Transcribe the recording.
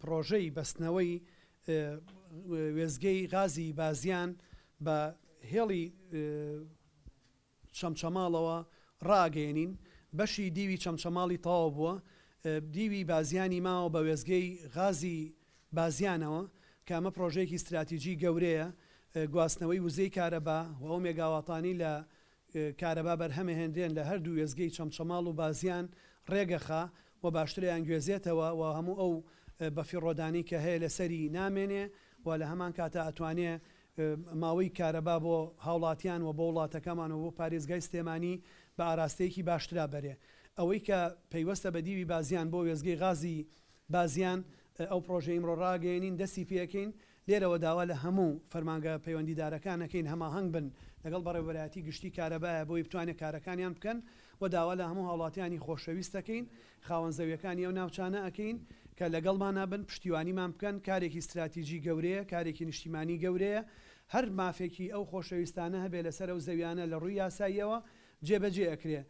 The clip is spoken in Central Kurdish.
پرۆژەی بەستنەوەی وێزگەی غازی بازیان بە هێڵی چەمچەماڵەوە ڕاگەێنین. بەشی دیوی چەمچەماڵی تەواو بووە، دیوی بازیانی ماوە بە وێزگەی غازی بازیانەوە کە ئەمە پرۆژەیەکی استراتیژی گەورەیە، گواستنەوەی وزەی کارەبا و ئەو مێگاواتانی لە کارەبا بەرهەمە هێندرێن لە هەردوو وێزگەی چەمچەماڵ و بازیان ڕێگەخا و باشتریان گوێزێتەوە و هەموو ئەو بەفیڕۆدانی کە هەیە لەسەری نامێنێ و لە هەمان کاتە ئەتوانێ ماوەی کارەبا بۆ هاوڵاتیان و بۆ وڵاتەکەمان و بۆ پارێزگای سلێمانی بە ئاراستەیەکی باشترا بەرێ. ئەوەی کە پەیوەستە بە دیوی بازیان بۆ وێزگەی غازی بازیان ئەو پرۆژەی ئیمڕۆ ڕاگەێنین دەستی پێکەین. لێرەوە داوا لە هەموو فەرمانگە پەیوەندیدارەکانەکەین هەماهەنگ بن لەگەڵ بەڕێوەبەرایەتی گشتی کارەبایە بۆی بتوانێت کارەکانیان بکەن و داوا لە هەموو هاوڵاتیانی خۆشەویستەکەین خاوەن زەویەکانی ئەو ناوچانە ئەەکەین کە لەگەڵمانە بن، پشتیوانیمان بکەن. کارێکی استراتیژی گەورەیە، کارێکی نیشتیمانی گەورەیە. هەر مافێکی ئەو خۆشەویستانە هەبێ لەسەر ئەو زەویانە لە ڕووی یاساییەوە جێبەجێ ئەکرێ.